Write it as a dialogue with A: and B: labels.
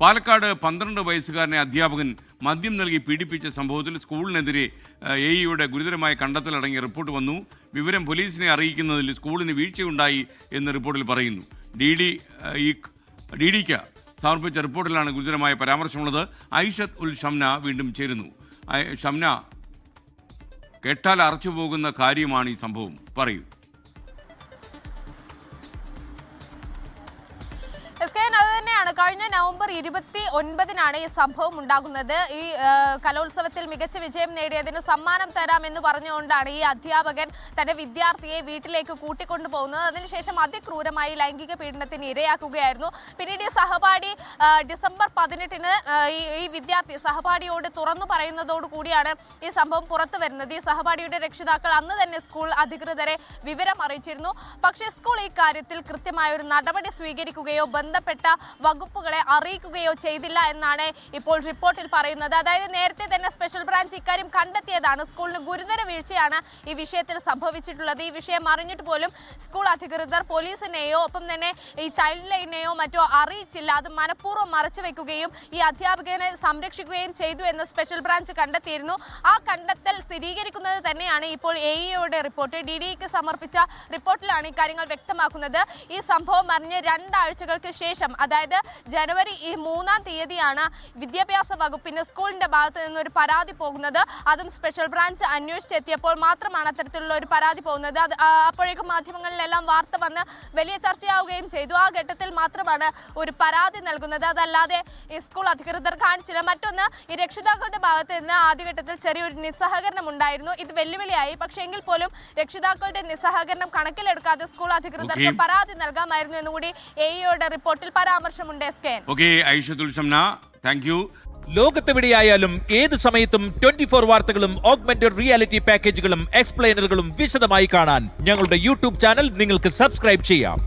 A: പാലക്കാട് 12 വയസ്സുകാരനെ അധ്യാപകൻ മദ്യം നൽകി പീഡിപ്പിച്ച സംഭവത്തിൽ സ്കൂളിനെതിരെ എഇയുടെ ഗുരുതരമായ കണ്ടെത്തലടങ്ങിയ റിപ്പോർട്ട് വന്നു. വിവരം പോലീസിനെ അറിയിക്കുന്നതിൽ സ്കൂളിന് വീഴ്ചയുണ്ടായി എന്ന് റിപ്പോർട്ടിൽ പറയുന്നു. ഡിഡിക്ക് സമർപ്പിച്ച റിപ്പോർട്ടിലാണ് ഗുരുതരമായ പരാമർശമുള്ളത്. ഐഷത്ത് ഉൽ ഷംന വീണ്ടും ചേരുന്നു. ഷംന, കേട്ടാൽ അറച്ചുപോകുന്ന കാര്യമാണ് ഈ സംഭവം, പറയൂ.
B: കഴിഞ്ഞ നവംബർ 29-നാണ് ഈ സംഭവം ഉണ്ടാകുന്നത്. ഈ കലോത്സവത്തിൽ മികച്ച വിജയം നേടിയതിന് സമ്മാനം തരാമെന്ന് പറഞ്ഞുകൊണ്ടാണ് ഈ അധ്യാപകൻ തന്റെ വിദ്യാർത്ഥിയെ വീട്ടിലേക്ക് കൂട്ടിക്കൊണ്ടുപോകുന്നത്. അതിനുശേഷം അതിക്രൂരമായി ലൈംഗിക പീഡനത്തിന് ഇരയാക്കുകയായിരുന്നു. പിന്നീട് ഈ സഹപാഠി ഡിസംബർ 18-ന് ഈ വിദ്യാർത്ഥി സഹപാഠിയോട് തുറന്നു പറയുന്നതോടുകൂടിയാണ് ഈ സംഭവം പുറത്തു വരുന്നത്. ഈ സഹപാഠിയുടെ രക്ഷിതാക്കൾ അന്ന് തന്നെ സ്കൂൾ അധികൃതരെ വിവരം അറിയിച്ചിരുന്നു. പക്ഷേ സ്കൂൾ ഈ കാര്യത്തിൽ കൃത്യമായ ഒരു നടപടി സ്വീകരിക്കുകയോ ബന്ധപ്പെട്ട വകുപ്പുകളെ അറിയിക്കുകയോ ചെയ്തില്ല എന്നാണ് ഇപ്പോൾ റിപ്പോർട്ടിൽ പറയുന്നത്. അതായത് നേരത്തെ തന്നെ സ്പെഷ്യൽ ബ്രാഞ്ച് ഇക്കാര്യം കണ്ടെത്തിയതാണ്. സ്കൂളിന് ഗുരുതര വീഴ്ചയാണ് ഈ വിഷയത്തിൽ സംഭവിച്ചിട്ടുള്ളത്. ഈ വിഷയം അറിഞ്ഞിട്ട് പോലും സ്കൂൾ അധികൃതർ പോലീസിനെയോ ഒപ്പം തന്നെ ഈ ചൈൽഡ് ലൈനെയോ മറ്റോ അറിയിച്ചില്ല. അത് മനഃപൂർവ്വം മറച്ചുവെക്കുകയും ഈ അധ്യാപകനെ സംരക്ഷിക്കുകയും ചെയ്തു എന്ന് സ്പെഷ്യൽ ബ്രാഞ്ച് കണ്ടെത്തിയിരുന്നു. ആ കണ്ടെത്തൽ സ്ഥിരീകരിക്കുന്നത് തന്നെയാണ് ഇപ്പോൾ എഇയുടെ റിപ്പോർട്ട്. ഡിഡിക്ക് സമർപ്പിച്ച റിപ്പോർട്ടിലാണ് ഇക്കാര്യങ്ങൾ വ്യക്തമാക്കുന്നത്. ഈ സംഭവം അറിഞ്ഞ് 2 ആഴ്ചകൾക്ക് ശേഷം, അതായത് ജനുവരി 3-ാം തീയതിയാണ് വിദ്യാഭ്യാസ വകുപ്പിന് സ്കൂളിന്റെ ഭാഗത്ത് നിന്നൊരു പരാതി പോകുന്നത്. അതും സ്പെഷ്യൽ ബ്രാഞ്ച് അന്വേഷിച്ചെത്തിയപ്പോൾ മാത്രമാണ് അത്തരത്തിലുള്ള ഒരു പരാതി പോകുന്നത്. അപ്പോഴേക്കും മാധ്യമങ്ങളിലെല്ലാം വാർത്ത വന്ന് വലിയ ചർച്ചയാവുകയും ചെയ്തു. ആ ഘട്ടത്തിൽ മാത്രമാണ് ഒരു പരാതി നൽകുന്നത്. അതല്ലാതെ ഈ സ്കൂൾ അധികൃതർ കാണിച്ചില്ല. മറ്റൊന്ന്, ഈ രക്ഷിതാക്കളുടെ ഭാഗത്ത് നിന്ന് ആദ്യഘട്ടത്തിൽ ചെറിയൊരു നിസ്സഹകരണം ഉണ്ടായിരുന്നു. ഇത് വെല്ലുവിളിയായി. പക്ഷേ എങ്കിൽ പോലും രക്ഷിതാക്കളുടെ നിസ്സഹകരണം കണക്കിലെടുക്കാതെ സ്കൂൾ അധികൃതർക്ക് പരാതി നൽകാമായിരുന്നു എന്നുകൂടി എഇയുടെ റിപ്പോർട്ടിൽ പരാമർശമുണ്ട്.
C: ലോകത്തെവിടെയായാലും ഏത് സമയത്തും 24 വാർത്തകളും ഓഗ്മെന്റഡ് റിയാലിറ്റി പാക്കേജുകളും എക്സ്പ്ലെയിനറുകളും വിശദമായി കാണാൻ ഞങ്ങളുടെ യൂട്യൂബ് ചാനൽ നിങ്ങൾക്ക് സബ്സ്ക്രൈബ് ചെയ്യാം.